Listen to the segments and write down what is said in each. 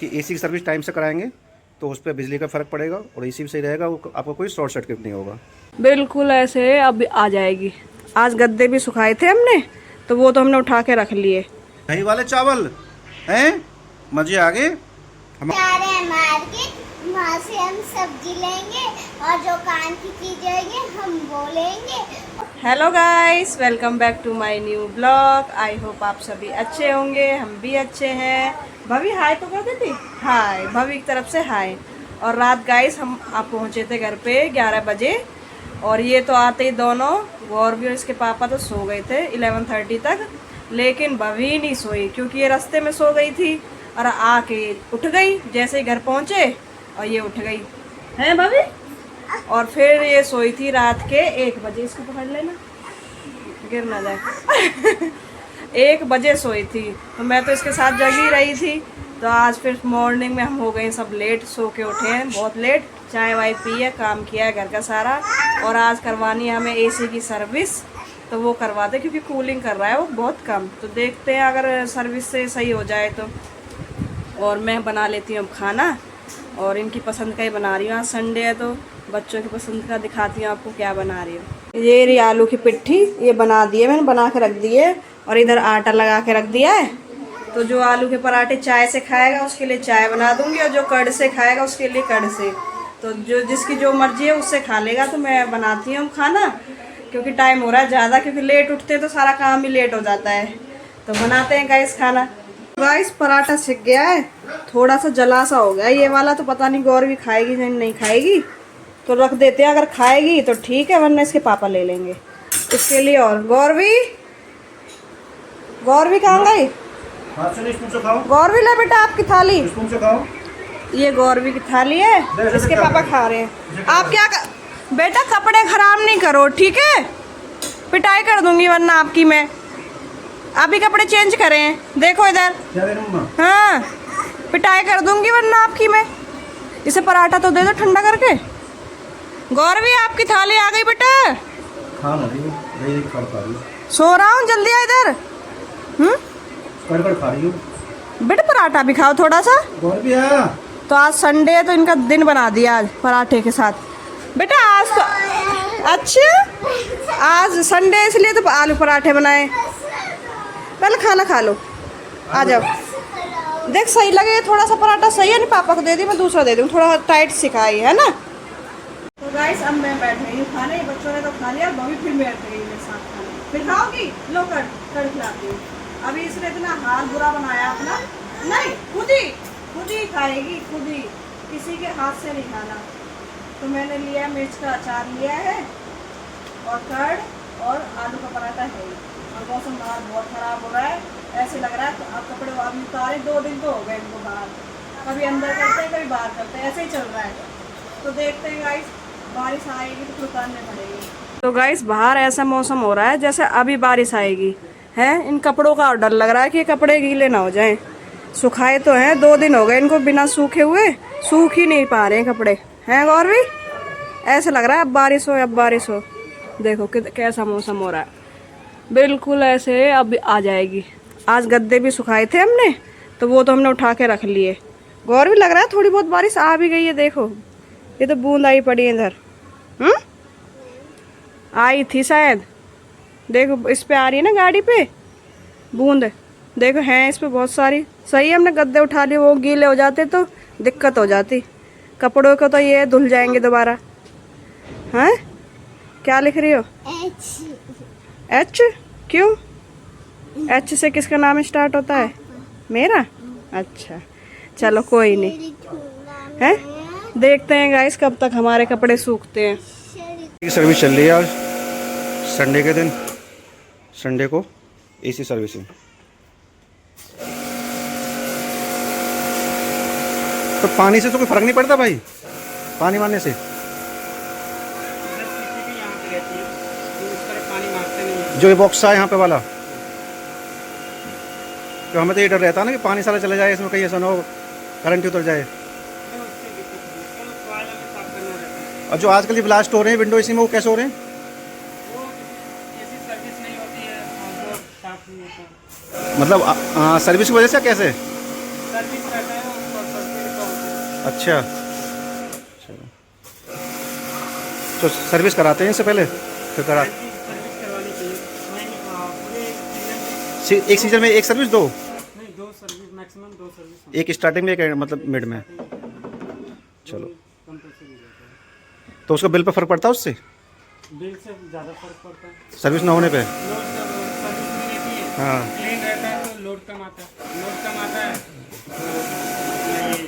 कि एसी की service time से कराएंगे तो उस पर बिजली का फ़र्क पड़ेगा और एसी भी सही रहेगा, आपको कोई शॉर्ट सर्किट नहीं होगा। बिल्कुल ऐसे अब आ जाएगी। आज गद्दे भी सुखाए थे हमने, तो वो तो हमने उठा के रख लिए। दही वाले चावल हैं, मजे आ गए। जा रहे हैं मार्केट, वहाँ से हम सब्जी लेंगे और जो काम की चीजें होंगी हम वो लेंगे। Hello guys, welcome back to my new blog. I hope आप सभी अच्छे होंगे, हम भी अच्छे हैं। भवी हाय तो कर देती, हाय भवी की तरफ से हाय। और रात गाइस हम आप पहुँचे थे घर पे 11 बजे, और ये तो आते ही दोनों गौर भी और इसके पापा तो सो गए थे 11:30 तक, लेकिन भवी नहीं सोई क्योंकि ये रास्ते में सो गई थी और आके उठ गई जैसे ही घर पहुँचे, और ये उठ गई है भवी। और फिर ये सोई थी रात के 1 बजे, इसको पकड़ लेना गिर ना जाए 1 बजे सोई थी, तो मैं तो इसके साथ जगी रही थी। तो आज फिर मॉर्निंग में हम हो गए सब लेट, सो के उठे हैं बहुत लेट, चाय वाय पी है, काम किया है घर का सारा। और आज करवानी है हमें एसी की सर्विस, तो वो करवाते क्योंकि कूलिंग कर रहा है वो बहुत कम। तो देखते हैं अगर सर्विस से सही हो जाए तो। और मैं बना लेती हूँ अब खाना, और इनकी पसंद का ही बना रही हूँ। आज संडे है तो बच्चों की पसंद का दिखाती हूँ आपको क्या बना रही हूँ। ये रही आलू की पिट्ठी, ये बना दी है मैंने, बना के रख दी है। और इधर आटा लगा के रख दिया है। तो जो आलू के पराठे चाय से खाएगा उसके लिए चाय बना दूँगी, और जो कर्ड से खाएगा उसके लिए कर्ड से। तो जो जिसकी जो मर्जी है उससे खा लेगा। तो मैं बनाती हूँ खाना क्योंकि टाइम हो रहा है ज़्यादा, क्योंकि लेट उठते तो सारा काम ही लेट हो जाता है। तो बनाते हैं गाइस खाना। गाइस पराठा सिक गया है, थोड़ा सा जला सा हो गया ये वाला, तो पता नहीं गौर भी खाएगी नहीं खाएगी, तो रख देते हैं। अगर खाएगी तो ठीक है, वरना इसके पापा ले लेंगे इसके लिए। और गौरवी कहाँ गई? गौरवी ले बेटा आपकी थाली, ये गौरवी की थाली है, इसके पापा खा रहे हैं। आप क्या बेटा कपड़े खराब नहीं करो ठीक है, पिटाई कर दूंगी वरना आपकी मैं। अभी कपड़े चेंज करें, देखो इधर, हाँ पिटाई कर दूंगी वरना आपकी मैं। इसे पराठा तो दे दो ठंडा करके। गौरवी आपकी थाली आ गई बेटा, सो रहा हूँ जल्दी आ इधर। खा रही हूँ बेटा पराठा भी खाओ थोड़ा सा। तो आज संडे है तो इनका दिन बना दिया आज पराठे के साथ। बेटा आज तो अच्छा, आज संडे इसलिए तो आलू पराठे बनाए। पहले खाना खा लो, आ जाओ। देख सही लगे थोड़ा सा पराठा, सही है नहीं? पापा को दे दी, मैं दूसरा दे दूँ, थोड़ा टाइट सिखाई है ना। तो गाइस अब मैं बैठ गई हूँ खाने, बच्चों ने तो खा लिया, बहू फिर बैठ गई मेरे साथ खाने। फिर खाओगी? लो कर खिलाती हूँ। अभी इसने इतना हाल बुरा बनाया अपना, नहीं खुद ही खाएगी, खुद ही, किसी के हाथ से नहीं खाना। तो मैंने लिया मिर्च का अचार लिया है, और कर्ड और आलू का पराठा है। और मौसम बाहर बहुत ख़राब हो रहा है, ऐसे लग रहा है तो आप कपड़े अभी उतारे 2 दिन तो हो गए इनको बाहर, कभी अंदर करते हैं कभी बाहर करते हैं, ऐसे ही चल रहा है। तो देखते हैं गाइस, बारिश आएगी तो उतारने पड़ेगी। तो गाइस बाहर ऐसा मौसम हो रहा है जैसे अभी बारिश आएगी है। इन कपड़ों का और डर लग रहा है कि ये कपड़े गीले ना हो जाएं। सुखाए तो हैं, 2 दिन हो गए इनको बिना सूखे हुए, सूख ही नहीं पा रहे हैं कपड़े हैं। और भी ऐसे लग रहा है अब बारिश हो। देखो कैसा मौसम हो रहा है, बिल्कुल ऐसे अब आ जाएगी। आज गद्दे भी सुखाए थे हमने, तो वो तो हमने उठा के रख लिए। गौर भी लग रहा है थोड़ी बहुत बारिश आ भी गई है, देखो ये तो बूंद आई पड़ी है इधर। आई थी शायद, देखो इस पे आ रही है ना गाड़ी पे बूंद, देखो हैं इस पे बहुत सारी। सही है हमने गद्दे उठा लिए, वो गीले हो जाते तो दिक्कत हो जाती। कपड़ों को तो ये धुल जाएंगे दोबारा। हैं क्या लिख रही हो? एच क्यों? एच से किसका नाम स्टार्ट होता है? मेरा? अच्छा चलो कोई नहीं है, देखते हैं गाइस कब तक हमारे कपड़े सूखते हैं। सर्विस चल रही है आज संडे के दिन, संडे को एसी सर्विसिंग। तो पानी से तो कोई फर्क नहीं पड़ता भाई, पानी मारने से? जो ये बॉक्स है यहाँ पे वाला, तो हमें तो ये डर रहता है ना कि पानी सारा चला जाए इसमें, कहीं ऐसा ना हो करंट उतर जाए। और जो आजकल ये ब्लास्ट हो रहे हैं विंडो एसी में, वो कैसे हो रहे हैं? मतलब सर्विस की वजह से कैसे? अच्छा, चलो तो सर्विस कराते हैं इससे पहले, फिर करा सर्विस करवानी चाहिए। पूरे सीजन एक सीजन में एक सर्विस, दो, नहीं 2 सर्विस मैक्सिमम 2 सर्विस एक स्टार्टिंग में, एक मतलब मिड में। चलो कंपल्सरी रहता है। तो उसका बिल पे फर्क पड़ता है उससे, बिल से ज़्यादा फर्क पड़ता है। सर्विस ना होने पे? लोड सर्विस नहीं रहती है, हाँ क्लीन रहता है तो लोड कम आता है, लोड कम आता है तो ये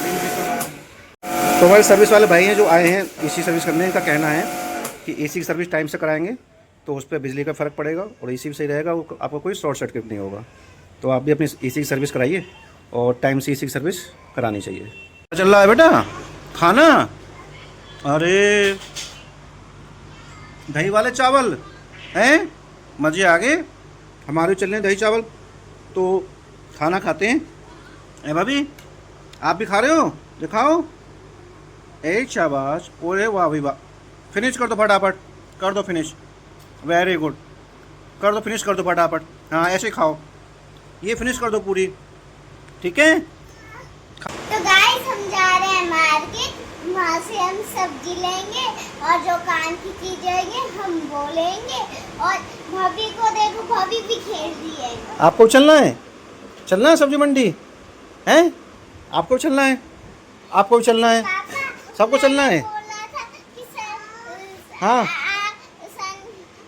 बिल भी कम आता है। तो हमारे सर्विस वाले भाई हैं जो आए हैं एसी सर्विस करने, इनका कहना है कि एसी की सर्विस टाइम से कराएंगे तो उस पर बिजली का फ़र्क पड़ेगा और एसी भी सही रहेगा, वो आपको कोई शॉर्ट सर्किट नहीं होगा। तो आप भी अपनी एसी की सर्विस कराइए और टाइम से एसी की सर्विस करानी चाहिए। चल रहा है बेटा खाना? अरे दही वाले चावल हैं, मज़े आ गए। हमारे चल रहे हैं दही चावल, तो खाना खाते हैं। ए भाभी आप भी खा रहे हो? दिखाओ। एक शाबाश, ओरे वाह भाई वाह। फिनिश कर दो फटाफट, कर दो फिनिश, वेरी गुड, कर दो फिनिश, कर दो फटाफट। हाँ ऐसे खाओ, ये फिनिश कर दो पूरी, ठीक है। तो गाइस हम जा रहे हैं मार्केट, वहाँ से हम सब्जी लेंगे और जो कान की चीज होगी हम वो लेंगे। और भाभी को देखो, भाभी भी खेल रही है। आपको चलना है? चलना है सब्जी मंडी हैं? आपको चलना है? आपको भी चलना है? पापा सबको चलना है? बोला था कि हाँ।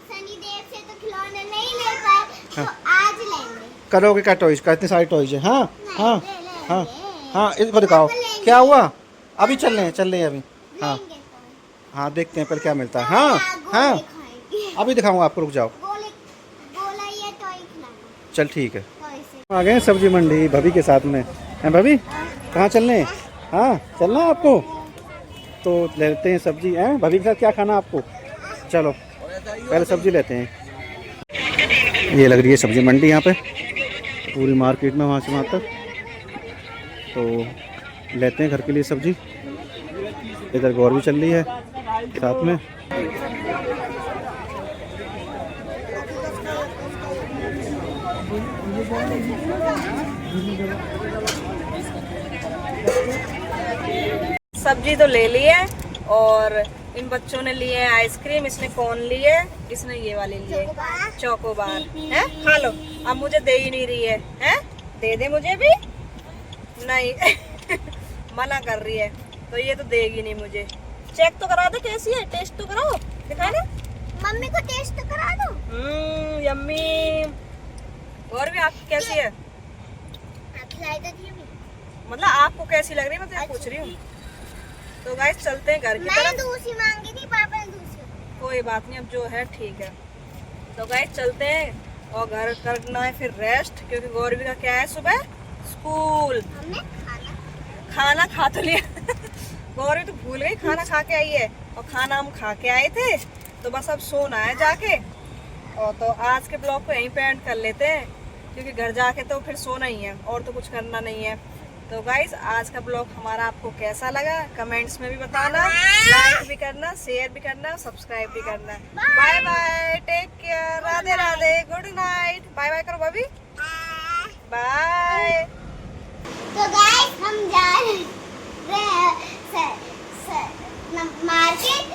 सनी देव से तो खिलौने नहीं ले पाए, तो आज लेंगे। करोगे क्या टॉयज का? इतने सारे टॉयज हैं। हाँ हाँ ले लेंगे। हाँ हाँ, इसको दिखाओ क्या हुआ। अभी चल रहे हैं अभी। हाँ लेंगे तो। हाँ देखते हैं पर क्या मिलता है। हाँ हाँ गोले खाएंगे। अभी दिखाऊंगा आपको, रुक जाओ। गोला या टॉय खिलाना, चल ठीक है। टॉय से। आ गए हैं सब्जी मंडी भाभी के साथ में। हैं भाभी कहाँ चलने हैं? हाँ चलना है आपको, तो लेते हैं सब्जी। हैं भाभी के साथ क्या खाना आपको? चलो पहले सब्जी लेते हैं। ये लग रही है सब्जी मंडी यहाँ पे, पूरी मार्केट में वहाँ से वहाँ तक। तो लेते हैं घर के लिए सब्जी। इधर गौर भी चल रही है साथ में। सब्जी तो ले ली है और इन बच्चों ने लिए है आइसक्रीम, इसने कौन लिए, इसने ये वाले लिए चोकोबार। है खा लो। अब मुझे दे ही नहीं रही है, हैं? दे दे मुझे भी नहीं मना कर रही है, तो ये तो देगी नहीं मुझे। चेक तो करा दो कैसी है, टेस्ट तो कराओ, दिखा दे। मम्मी को टेस्ट तो करा दो। यम्मी। और भी आपकी कैसी है? खिलाई तो थी अभी। मतलब आपको कैसी लग रही है, मैं तो पूछ रही हूँ। तो गाइस चलते हैं घर की मैंने तरफ। दूसरी मांगी थी, पापा ने दूसरी। कोई बात नहीं, अब जो है ठीक है। तो गाइस चलते हैं और घर करना है फिर रेस्ट, क्योंकि गौरवी का क्या है सुबह स्कूल। हमने खाना खा तो लिया गौरवी तो भूल गई खाना खा के आई है, और खाना हम खा के आए थे, तो बस अब सोना है जाके। और तो आज के ब्लॉग को यहीं पे एंड कर लेते हैं, क्योंकि घर जाके तो फिर सोना ही है और तो कुछ करना नहीं है। तो गाइस आज का ब्लॉग हमारा आपको कैसा लगा कमेंट्स में भी बताना, लाइक भी करना, शेयर भी करना, सब्सक्राइब भी करना। Bye bye, take care, Radhe Radhe, good night. Bye bye करो भाभी, बाय। तो गाइस हम जा रहे हैं मार्केट,